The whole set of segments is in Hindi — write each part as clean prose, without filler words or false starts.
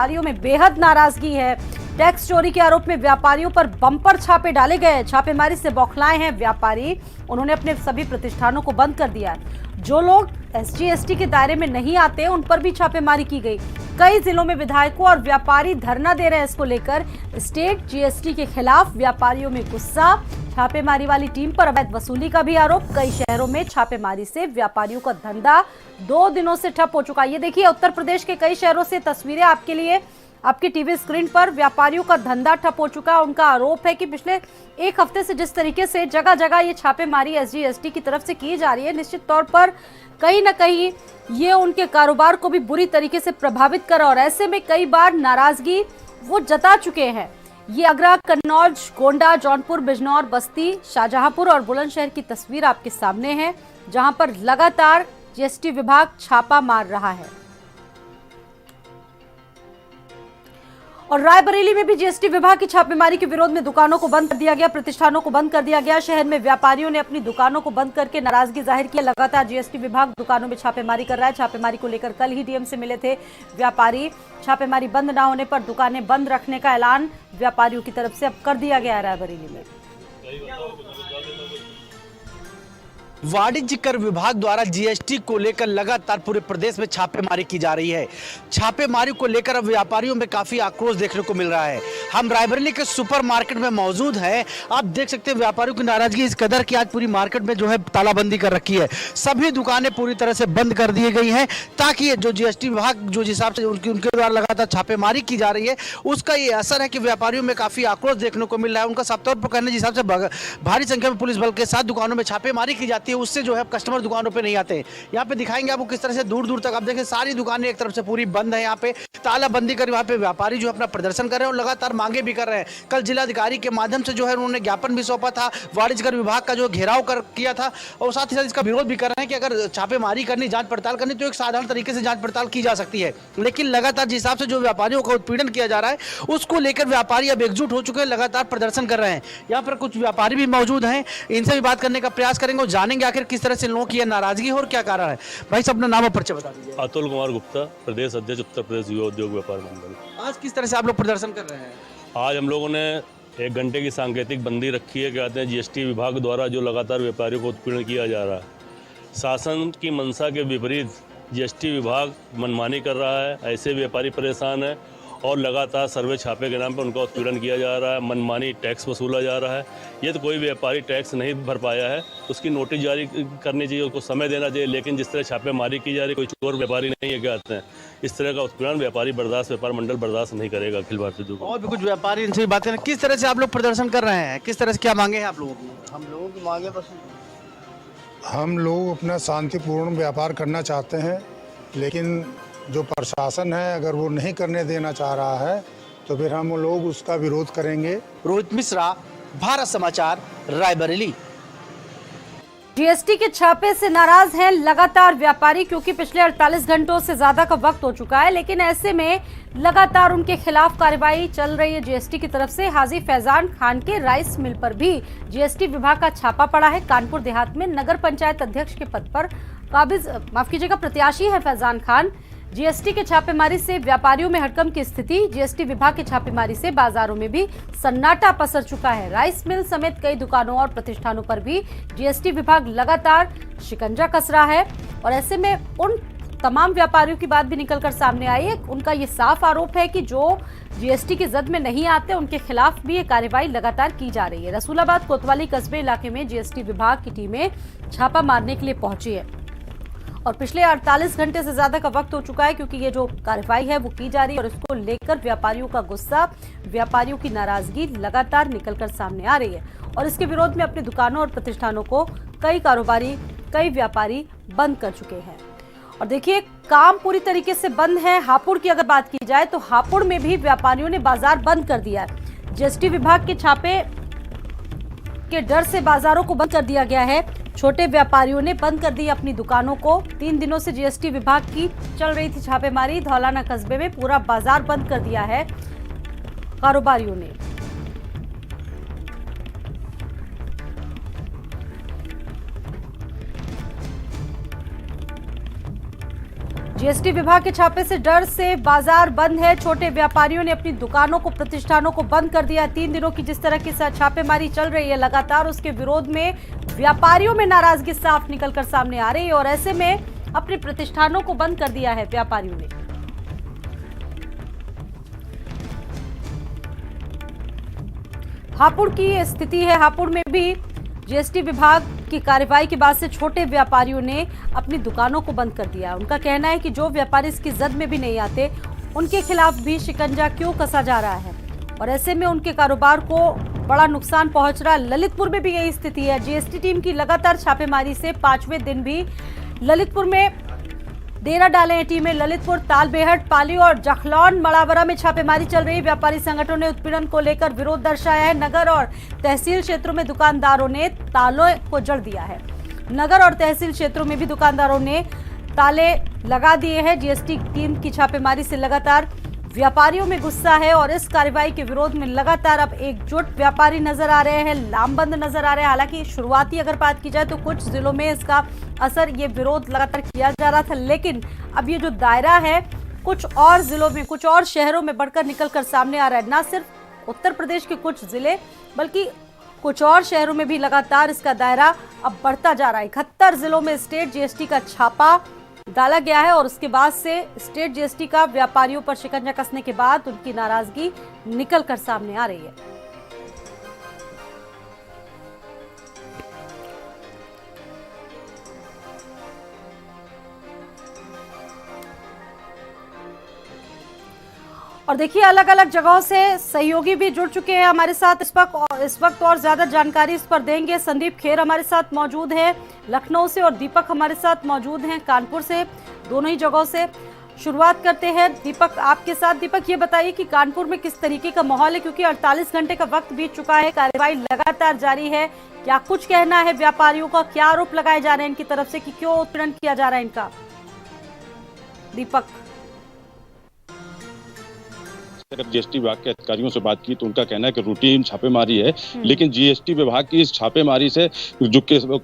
व्यापारियों में बेहद नाराजगी है। टैक्स चोरी के आरोप में व्यापारियों पर बम्पर छापे डाले गए। छापेमारी से बौखलाए हैं व्यापारी। उन्होंने अपने सभी प्रतिष्ठानों को बंद कर दिया है। जो लोग एसजीएसटी के दायरे में नहीं आते उन पर भी छापेमारी की गई। कई जिलों में विधायकों और व्यापारी धरना दे रहे हैं। इसको लेकर स्टेट जीएसटी के खिलाफ व्यापारियों में गुस्सा। छापेमारी वाली टीम पर अवैध वसूली का भी आरोप। कई शहरों में छापेमारी से व्यापारियों का धंधा 2 दिनों से ठप हो चुका है। ये देखिए उत्तर प्रदेश के कई शहरों से तस्वीरें आपके लिए आपकी टीवी स्क्रीन पर। व्यापारियों का धंधा ठप हो चुका है। उनका आरोप है कि पिछले 1 हफ्ते से जिस तरीके से जगह जगह ये छापेमारी एसजीएसटी की तरफ से की जा रही है, निश्चित तौर पर कहीं ना कहीं ये उनके कारोबार को भी बुरी तरीके से प्रभावित कर, और ऐसे में कई बार नाराजगी वो जता चुके हैं। ये आगरा, कन्नौज, गोंडा, जौनपुर, बिजनौर, बस्ती, शाहजहांपुर और बुलंदशहर की तस्वीर आपके सामने है, जहां पर लगातार जीएसटी विभाग छापा मार रहा है। और रायबरेली में भी जीएसटी विभाग की छापेमारी के विरोध में दुकानों को बंद कर दिया गया, प्रतिष्ठानों को बंद कर दिया गया। शहर में व्यापारियों ने अपनी दुकानों को बंद करके नाराजगी जाहिर की। लगातार जीएसटी विभाग दुकानों में छापेमारी कर रहा है। छापेमारी को लेकर कल ही डीएम से मिले थे व्यापारी। छापेमारी बंद न होने पर दुकानें बंद रखने का ऐलान व्यापारियों की तरफ से अब कर दिया गया है रायबरेली में। वाणिज्य कर विभाग द्वारा जीएसटी को लेकर लगातार पूरे प्रदेश में छापेमारी की जा रही है। छापेमारी को लेकर अब व्यापारियों में काफी आक्रोश देखने को मिल रहा है। हम रायबरेली के सुपर मार्केट में मौजूद हैं। आप देख सकते हैं व्यापारियों की नाराजगी इस कदर की आज पूरी मार्केट में जो है तालाबंदी कर रखी है। सभी दुकानें पूरी तरह से बंद कर दी गई हैं ताकि जो जीएसटी विभाग जो हिसाब से उनके द्वारा लगातार छापेमारी की जा रही है उसका ये असर है कि व्यापारियों में काफी आक्रोश देखने को मिल रहा है। उनका साफ तौर पर कहने जिस हिसाब से भारी संख्या में पुलिस बल के साथ दुकानों में छापेमारी की जाती है उससे जो है कस्टमर दुकानों पे नहीं आते। यहाँ पे दिखाएंगे आपको किस तरह से दूर दूर तक आप देखें सारी दुकानें एक तरफ से पूरी बंद है। यहाँ पे तालाबंदी कर वहाँ पे व्यापारी जो अपना प्रदर्शन कर रहे हैं और लगातार मांगे भी कर रहे हैं। कल जिलाधिकारी के माध्यम से जो है उन्होंने ज्ञापन भी सौंपा था, वाणिज्य कर विभाग का जो घेराव किया था और साथ ही साथ इसका विरोध भी कर रहे हैं कि अगर छापेमारी करनी, जांच पड़ताल करनी तो एक साधारण तरीके से जांच पड़ताल की जा सकती है। लेकिन लगातार जिस हिसाब से जो व्यापारियों का उत्पीड़न किया जा रहा है उसको लेकर व्यापारी अब एकजुट हो चुके हैं, लगातार प्रदर्शन कर रहे हैं। यहाँ पर कुछ व्यापारी भी मौजूद हैं, इनसे भी बात करने का प्रयास करेंगे और जानेंगे आखिर किस तरह से लोगों की नाराजगी और क्या कारण है। भाई साहब अपना नाम और परिचय बता दीजिए। अतुल कुमार गुप्ता, प्रदेश अध्यक्ष उत्तर प्रदेश युवा उद्योग व्यापार मंडल। आज किस तरह से आप लोग प्रदर्शन कर रहे हैं? आज हम लोगों ने 1 घंटे की सांकेतिक बंदी रखी है। कहते हैं जीएसटी विभाग द्वारा जो लगातार व्यापारियों को उत्पीड़न किया जा रहा है, शासन की मंशा के विपरीत जीएसटी विभाग मनमानी कर रहा है। ऐसे व्यापारी परेशान है और लगातार सर्वे छापे के नाम पर उनका उत्पीड़न किया जा रहा है, मनमानी टैक्स वसूला जा रहा है। ये तो कोई व्यापारी टैक्स नहीं भर पाया है, उसकी नोटिस जारी करनी चाहिए, उसको समय देना चाहिए। लेकिन जिस तरह छापेमारी की जा रही, कोई चोर व्यापारी नहीं है कहते हैं, इस तरह का उत्पीड़न व्यापारी व्यापार मंडल बर्दाश्त नहीं करेगा। अखिल भारतीय दुकान और भी कुछ व्यापारी इनसे भी बात करें, किस तरह से आप लोग प्रदर्शन कर रहे हैं, किस तरह से क्या मांगे हैं आप लोगों की? हम लोगों की मांगे बस हम लोग अपना शांतिपूर्ण व्यापार करना चाहते हैं, लेकिन जो प्रशासन है अगर वो नहीं करने देना चाह रहा है तो फिर हम लोग उसका विरोध करेंगे। रोहित मिश्रा, भारत समाचार, रायबरेली। जीएसटी के छापे से नाराज हैं लगातार व्यापारी, क्योंकि पिछले 48 घंटों से ज्यादा का वक्त हो चुका है। लेकिन ऐसे में लगातार उनके खिलाफ कार्रवाई चल रही है जीएसटी की तरफ से। हाजी फैजान खान के राइस मिल पर भी जीएसटी विभाग का छापा पड़ा है। कानपुर देहात में नगर पंचायत अध्यक्ष के पद पर प्रत्याशी है फैजान खान। जीएसटी के छापेमारी से व्यापारियों में हड़कंप की स्थिति। जीएसटी विभाग की छापेमारी से बाजारों में भी सन्नाटा पसर चुका है। राइस मिल समेत कई दुकानों और प्रतिष्ठानों पर भी जीएसटी विभाग लगातार शिकंजा कस रहा है। और ऐसे में उन तमाम व्यापारियों की बात भी निकलकर सामने आई है। उनका ये साफ आरोप है कि जो जीएसटी की जद में नहीं आते उनके खिलाफ भी ये कार्रवाई लगातार की जा रही है। रसूलाबाद कोतवाली कस्बे इलाके में जीएसटी विभाग की टीमें छापा मारने के लिए पहुंची है और पिछले 48 घंटे से ज्यादा का वक्त हो चुका है, क्योंकि ये जो कार्रवाई है वो की जा रही है और इसको लेकर व्यापारियों का गुस्सा, व्यापारियों की नाराजगी लगातार निकलकर सामने आ रही है। और इसके विरोध में अपनी दुकानों और प्रतिष्ठानों को कई व्यापारी बंद कर चुके हैं। और देखिए काम पूरी तरीके से बंद है। हापुड़ की अगर बात की जाए तो हापुड़ में भी व्यापारियों ने बाजार बंद कर दिया है। जीएसटी विभाग के छापे के डर से बाजारों को बंद कर दिया गया है। छोटे व्यापारियों ने बंद कर दी अपनी दुकानों को। 3 दिनों से जीएसटी विभाग की चल रही थी छापेमारी। धौलाना कस्बे में पूरा बाजार बंद कर दिया है कारोबारियों ने। जीएसटी विभाग के छापे से डर से बाजार बंद है। छोटे व्यापारियों ने अपनी दुकानों को, प्रतिष्ठानों को बंद कर दिया। 3 दिनों की जिस तरह की छापेमारी चल रही है लगातार, उसके विरोध में व्यापारियों में नाराजगी साफ निकलकर सामने आ रही है और ऐसे में अपने प्रतिष्ठानों को बंद कर दिया है व्यापारियों ने। हापुड़ की स्थिति है। हापुड़ में भी जीएसटी विभाग की कार्रवाई के बाद से छोटे व्यापारियों ने अपनी दुकानों को बंद कर दिया। उनका कहना है कि जो व्यापारी इसकी जद में भी नहीं आते, उनके खिलाफ भी शिकंजा क्यों कसा जा रहा है और ऐसे में उनके कारोबार को बड़ा नुकसान पहुंच रहा है। ललितपुर में भी यही स्थिति है। जीएसटी टीम की लगातार छापेमारी से 5वें दिन भी ललितपुर में डेरा डाले हैं टीमें। ललितपुर, तालबेहट, पाली और जखलौन मड़ावरा में छापेमारी चल रही है। व्यापारी संगठनों ने उत्पीड़न को लेकर विरोध दर्शाया है। नगर और तहसील क्षेत्रों में दुकानदारों ने तालों को जड़ दिया है। नगर और तहसील क्षेत्रों में भी दुकानदारों ने ताले लगा दिए हैं। जीएसटी टीम की छापेमारी से लगातार व्यापारियों में गुस्सा है और इस कार्रवाई के विरोध में लगातार अब एकजुट व्यापारी नजर आ रहे हैं, लामबंद नजर आ रहे हैं। हालांकि शुरुआती अगर बात की जाए तो कुछ जिलों में इसका असर, ये विरोध लगातार किया जा रहा था, लेकिन अब ये जो दायरा है कुछ और जिलों में, कुछ और शहरों में बढ़कर निकलकर सामने आ रहा है। न सिर्फ उत्तर प्रदेश के कुछ जिले बल्कि कुछ और शहरों में भी लगातार इसका दायरा अब बढ़ता जा रहा है। 71 जिलों में स्टेट जीएसटी का छापा डाला गया है और उसके बाद से स्टेट जीएसटी का व्यापारियों पर शिकंजा कसने के बाद उनकी नाराजगी निकलकर सामने आ रही है। और देखिए अलग अलग जगहों से सहयोगी भी जुड़ चुके हैं हमारे साथ इस वक्त और ज्यादा जानकारी इस पर देंगे। संदीप खेर हमारे साथ मौजूद हैं लखनऊ से और दीपक हमारे साथ मौजूद हैं कानपुर से। दोनों ही जगहों से शुरुआत करते हैं दीपक आपके साथ। दीपक, ये बताइए कि कानपुर में किस तरीके का माहौल है, क्योंकि 48 घंटे का वक्त बीत चुका है, कार्रवाई लगातार जारी है। क्या कुछ कहना है व्यापारियों का, क्या आरोप लगाए जा रहे हैं इनकी तरफ से कि क्यों उत्पीड़न किया जा रहा है इनका? दीपक, अगर जीएसटी विभाग के अधिकारियों से बात की तो उनका कहना है कि रूटीन छापेमारी है, लेकिन जीएसटी विभाग की इस छापेमारी से जो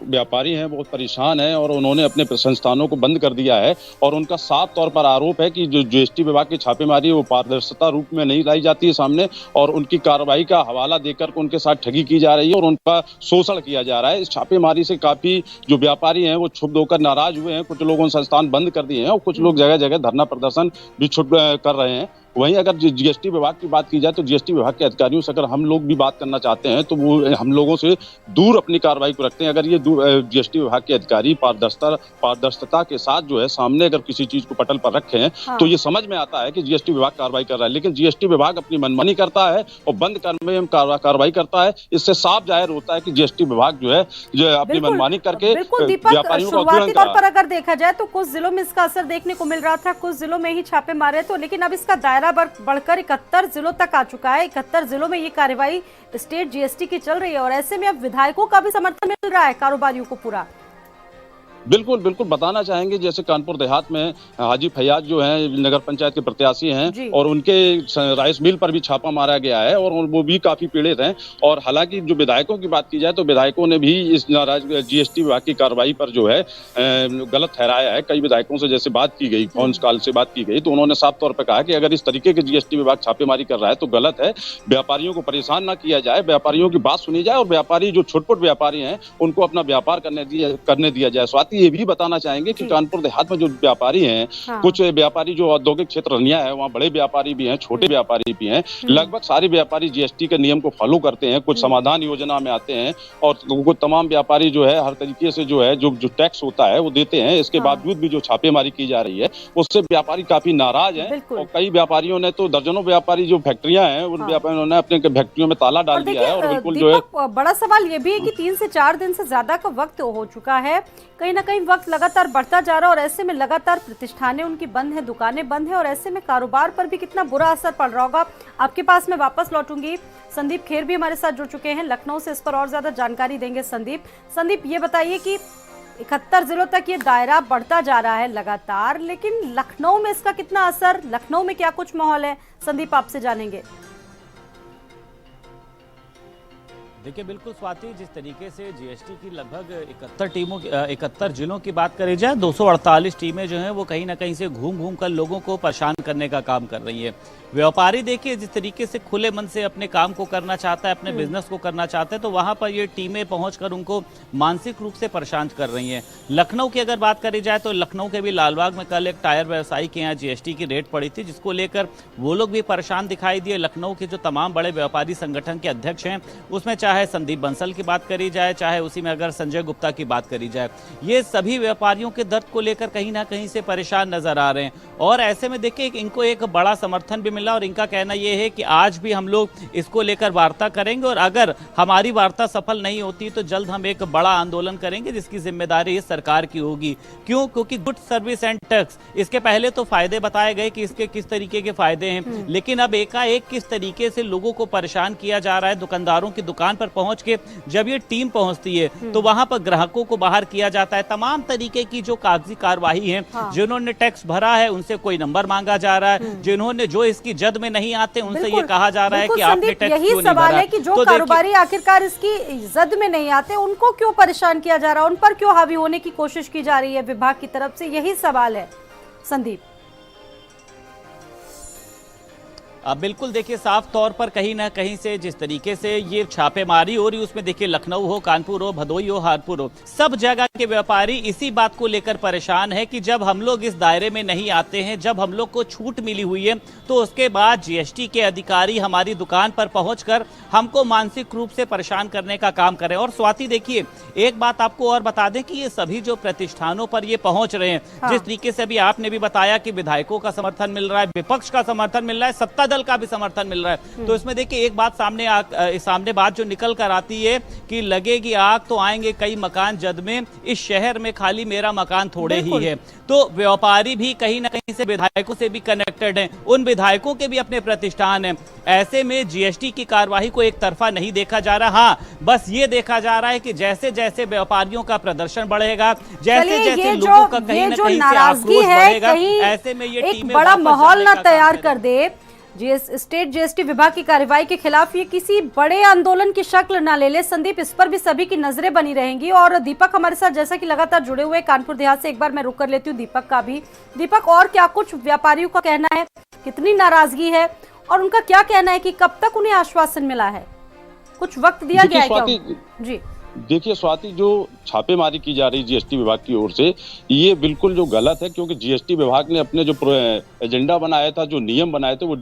व्यापारी हैं बहुत परेशान हैं और उन्होंने अपने संस्थानों को बंद कर दिया है। और उनका साफ तौर पर आरोप है कि जो जीएसटी विभाग की छापेमारी है वो पारदर्शिता रूप में नहीं लाई जाती है सामने, और उनकी कार्रवाई का हवाला देकर उनके साथ ठगी की जा रही है और उनका शोषण किया जा रहा है। इस छापेमारी से काफी जो व्यापारी हैं वो क्षुब्ध होकर नाराज हुए हैं। कुछ लोगों ने संस्थान बंद कर दिए हैं और कुछ लोग जगह जगह धरना प्रदर्शन भी कर रहे हैं। वहीं अगर जीएसटी विभाग की बात की जाए तो जीएसटी विभाग के अधिकारियों से अगर हम लोग भी बात करना चाहते हैं तो वो हम लोगों से दूर अपनी कार्रवाई को रखते हैं। अगर ये जीएसटी विभाग के अधिकारी पारदर्शिता के साथ जो है सामने अगर किसी चीज को पटल पर रखे हैं तो ये समझ में आता है कि जीएसटी विभाग कार्रवाई कर रहा है, लेकिन जीएसटी विभाग अपनी मनमानी करता है और बंद करने में कार्रवाई करता है। इससे साफ जाहिर होता है कि जीएसटी विभाग जो है अपनी मनमानी करके व्यापारियों को शुरुआती तौर पर अगर देखा जाए तो कुछ जिलों में इसका असर देखने को मिल रहा था, कुछ जिलों में ही छापे मारे तो, लेकिन अब इसका दायरा बढ़कर 71 जिलों तक आ चुका है। 71 जिलों में ये कार्रवाई स्टेट जीएसटी की चल रही है और ऐसे में अब विधायकों का भी समर्थन मिल रहा है कारोबारियों को पूरा। बिल्कुल बिल्कुल बताना चाहेंगे, जैसे कानपुर देहात में हाजी फैयाज जो हैं नगर पंचायत के प्रत्याशी हैं और उनके राइस मिल पर भी छापा मारा गया है और वो भी काफी पीड़ित हैं। और हालांकि जो विधायकों की बात की जाए तो विधायकों ने भी इस जीएसटी विभाग की कार्रवाई पर जो है गलत ठहराया है। कई विधायकों से जैसे बात की गई, फोन कॉल से बात की गई, तो उन्होंने साफ तौर पर कहा कि अगर इस तरीके के जीएसटी विभाग छापेमारी कर रहा है तो गलत है। व्यापारियों को परेशान ना किया जाए, व्यापारियों की बात सुनी जाए और व्यापारी जो छोटे व्यापारी हैं उनको अपना व्यापार करने दिया जाए। ये भी बताना चाहेंगे कि कानपुर देहात में जो व्यापारी हैं, कुछ व्यापारी जो औद्योगिक क्षेत्र रनिया है वहाँ बड़े व्यापारी भी हैं, छोटे व्यापारी भी हैं। लगभग सारे व्यापारी जीएसटी के नियम को फॉलो करते हैं, कुछ समाधान योजना में आते हैं और वो तमाम व्यापारी जो है हर तरीके से जो है जो टैक्स होता है वो देते हैं। इसके बावजूद भी जो छापेमारी की जा रही है उससे व्यापारी काफी नाराज हैं और कई व्यापारियों ने तो दर्जनों व्यापारी जो फैक्ट्रियां हैं उन व्यापारियों ने अपने फैक्ट्रियों में ताला डाल दिया है। और बिल्कुल जो है बड़ा सवाल ये भी है कि 3 से 4 दिन से ज्यादा का वक्त हो चुका है, कहीं ना कहीं वक्त लगातार बढ़ता जा रहा है और ऐसे में लगातार प्रतिष्ठानें उनकी बंद है, दुकानें बंद है और ऐसे में कारोबार पर भी कितना बुरा असर पड़ रहा होगा। आपके पास मैं वापस लौटूंगी। संदीप खेर भी हमारे साथ जुड़ चुके हैं लखनऊ से, इस पर और ज्यादा जानकारी देंगे। संदीप ये बताइए कि 71 जिलों तक ये दायरा बढ़ता जा रहा है लगातार, लेकिन लखनऊ में इसका कितना असर, लखनऊ में क्या कुछ माहौल है, संदीप आपसे जानेंगे। देखिए बिल्कुल स्वाति, जिस तरीके से जीएसटी की लगभग 71 जिलों की बात करी जाए, 248 टीमें जो हैं वो कहीं ना कहीं से घूम घूम कर लोगों को परेशान करने का काम कर रही है। व्यापारी देखिए जिस तरीके से खुले मन से अपने काम को करना चाहता है, अपने बिजनेस को करना चाहता है, तो वहां पर ये टीमें पहुंचकर उनको मानसिक रूप से परेशान कर रही हैं। लखनऊ की अगर बात करी जाए तो लखनऊ के भी लालबाग में कल एक टायर व्यवसायी के यहाँ जीएसटी की रेड पड़ी थी, जिसको लेकर वो लोग भी परेशान दिखाई दिए। लखनऊ के जो तमाम बड़े व्यापारी संगठन के अध्यक्ष हैं, उसमें चाहे संदीप बंसल की बात करी जाए, चाहे उसी में अगर संजय गुप्ता की बात करी जाए, ये सभी व्यापारियों के दर्द को लेकर कहीं ना कहीं से परेशान नजर आ रहे हैं। और ऐसे में देखिए इनको एक बड़ा समर्थन भी मिला और इनका कहना यह है कि आज भी हम लोग इसको लेकर वार्ता करेंगे और अगर हमारी वार्ता सफल नहीं होती तो जल्द हम एक बड़ा आंदोलन करेंगे, जिसकी जिम्मेदारी इस सरकार की होगी। क्यों? क्योंकि गुड सर्विस एंड टैक्स, इसके पहले तो फायदे बताए गए कि इसके किस तरीके के फायदे हैं, लेकिन अब एकाएक किस तरीके से लोगों को परेशान किया जा रहा है। दुकानदारों की दुकान पर पहुंच के जब ये टीम पहुंचती है तो वहां पर ग्राहकों को बाहर किया जाता है। तमाम तरीके की जो कागजी कार्रवाई है, जिन्होंने टैक्स भरा है उनसे कोई नंबर मांगा जा रहा है, जिन्होंने जो इसकी जद में नहीं आते उनसे ये कहा जा रहा है कि आपने टैक्स क्यों नहीं भरा। यही सवाल है कि जो कारोबारी आखिरकार इसकी जद में नहीं आते उनको क्यों परेशान किया जा रहा है, उन पर क्यों हावी होने की कोशिश की जा रही है विभाग की तरफ से, यही सवाल है संदीप। अब बिल्कुल देखिए साफ तौर पर कहीं ना कहीं से जिस तरीके से ये छापेमारी हो रही है, उसमें देखिए लखनऊ हो, कानपुर हो, भदोही हो, हापुड़ हो, सब जगह के व्यापारी इसी बात को लेकर परेशान है कि जब हम लोग इस दायरे में नहीं आते हैं, जब हम लोग को छूट मिली हुई है, तो उसके बाद जीएसटी के अधिकारी हमारी दुकान पर पहुंचकर हमको मानसिक रूप से परेशान करने का काम करें। और स्वाति देखिए एक बात आपको और बता दें कि ये सभी जो प्रतिष्ठानों पर ये पहुंच रहे हैं, जिस तरीके से अभी आपने भी बताया कि विधायकों का समर्थन मिल रहा है, विपक्ष का समर्थन मिल रहा है, सत्ता दल का भी समर्थन मिल रहा है, तो इसमें देखिए एक बात सामने बात जो निकल कर आती है कि लगेगी आग तो आएंगे कई मकान जद में, इस शहर में खाली मेरा मकान थोड़े ही है। तो व्यापारी भी कहीं ना कहीं से विधायकों से भी कनेक्टेड हैं, उन विधायकों के भी अपने प्रतिष्ठान हैं। ऐसे में जीएसटी की कार्रवाई को एक तरफा नहीं देखा जा रहा। हाँ, बस ये देखा जा रहा है कि जैसे जैसे व्यापारियों का प्रदर्शन बढ़ेगा, जैसे जैसे लोगों का कहीं ना कहीं से आक्रोश बढ़ेगा, ऐसे में ये टीमें बड़ा माहौल ना तैयार कर दे स्टेट जीएसटी विभाग की कार्रवाई के खिलाफ, ये किसी बड़े आंदोलन की शक्ल ना ले ले। संदीप, इस पर भी सभी की नजरें बनी रहेंगी। और दीपक हमारे साथ जैसा कि लगातार जुड़े हुए कानपुर देहात से, एक बार मैं रुक कर लेती हूँ दीपक का भी। दीपक, और क्या कुछ व्यापारियों का कहना है, कितनी नाराजगी है और उनका क्या कहना है कि कब तक उन्हें आश्वासन मिला है, कुछ वक्त दिया गया है क्या? जी देखिए स्वाति, जो छापेमारी की जा रही जीएसटी विभाग की ओर से, ये बिल्कुल जो गलत है, क्योंकि जीएसटी विभाग ने अपने जो एजेंडा बनाया था, जो नियम बनाए थे, वो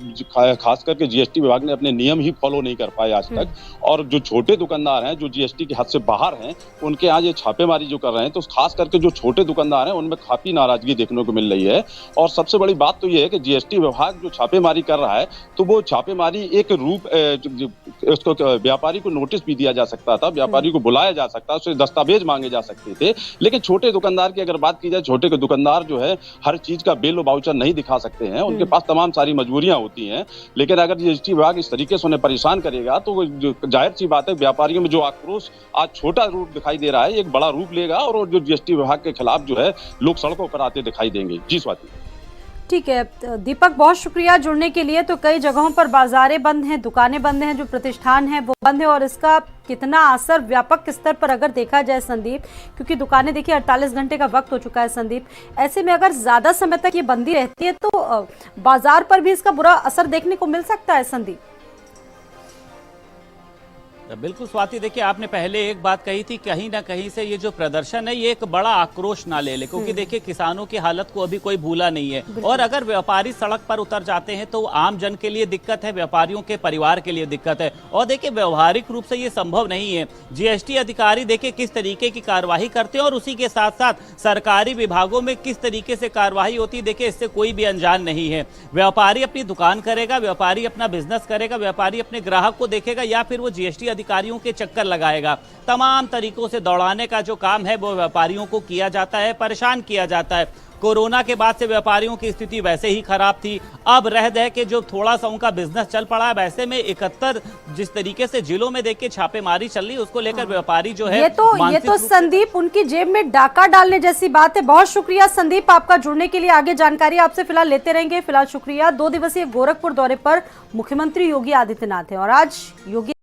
खास करके जीएसटी विभाग ने अपने नियम ही फॉलो नहीं कर पाए आज तक। और जो छोटे दुकानदार हैं, जो जीएसटी की हद से बाहर हैं, उनके यहाँ ये छापेमारी जो कर रहे हैं, तो खास करके जो छोटे दुकानदार हैं उनमें काफी नाराजगी देखने को मिल रही है। और सबसे बड़ी बात तो ये है कि जीएसटी विभाग जो छापेमारी कर रहा है, तो वो छापेमारी एक रूप, उसको व्यापारी को नोटिस भी दिया जा सकता था, व्यापारी को बुलाया जा सकता, उससे दस्तावेज मांगे जा सकते थे। लेकिन छोटे दुकानदार की अगर बात की जाए, छोटे दुकानदार जो है हर चीज का बिल और वाउचर नहीं दिखा सकते हैं, उनके पास तमाम सारी मजबूरियां होती हैं। लेकिन अगर जीएसटी विभाग इस तरीके से उन्हें परेशान करेगा, तो जाहिर सी बात है व्यापारियों में जो आक्रोश आज छोटा रूप दिखाई दे रहा है, एक बड़ा रूप लेगा और जो जीएसटी विभाग के खिलाफ जो है लोग सड़कों पर आते दिखाई देंगे। जी स्वाति। ठीक है दीपक, बहुत शुक्रिया जुड़ने के लिए। तो कई जगहों पर बाजारें बंद हैं, दुकानें बंद हैं, जो प्रतिष्ठान हैं वो बंद है, और इसका कितना असर व्यापक स्तर पर अगर देखा जाए संदीप, क्योंकि दुकानें देखिए 48 घंटे का वक्त हो चुका है संदीप, ऐसे में अगर ज्यादा समय तक ये बंदी रहती है तो बाजार पर भी इसका बुरा असर देखने को मिल सकता है संदीप। बिल्कुल स्वाति, देखिए आपने पहले एक बात कही थी, कहीं ना कहीं से ये जो प्रदर्शन है ये एक बड़ा आक्रोश ना ले ले, क्योंकि देखिए किसानों की हालत को अभी कोई भूला नहीं है। और अगर व्यापारी सड़क पर उतर जाते हैं तो आम जन के लिए दिक्कत है, व्यापारियों के परिवार के लिए दिक्कत है। और देखिए व्यवहारिक रूप से ये संभव नहीं है। जीएसटी अधिकारी देखिए किस तरीके की कार्यवाही करते हैं और उसी के साथ साथ सरकारी विभागों में किस तरीके से कार्यवाही होती है, देखिए इससे कोई भी अनजान नहीं है। व्यापारी अपनी दुकान करेगा, व्यापारी अपना बिजनेस करेगा, व्यापारी अपने ग्राहक को देखेगा, या फिर वो जीएसटी अधिकारियों के चक्कर लगाएगा। तमाम तरीकों से दौड़ाने का जो काम है वो व्यापारियों को किया जाता है, परेशान किया जाता है। कोरोना के बाद से व्यापारियों की स्थिति वैसे ही खराब थी, अब रह दे के जो थोड़ा सा उनका बिजनेस चल पड़ा है, वैसे में 71 जिस तरीके से जिलों में देखिए छापेमारी चल रही है, उसको लेकर व्यापारी जो है ये तो संदीप उनकी जेब में डाका डालने जैसी बात है। बहुत शुक्रिया संदीप आपका जुड़ने के लिए, आगे जानकारी आपसे फिलहाल लेते रहेंगे। फिलहाल शुक्रिया। 2 दिवसीय गोरखपुर दौरे पर मुख्यमंत्री योगी आदित्यनाथ है और आज योगी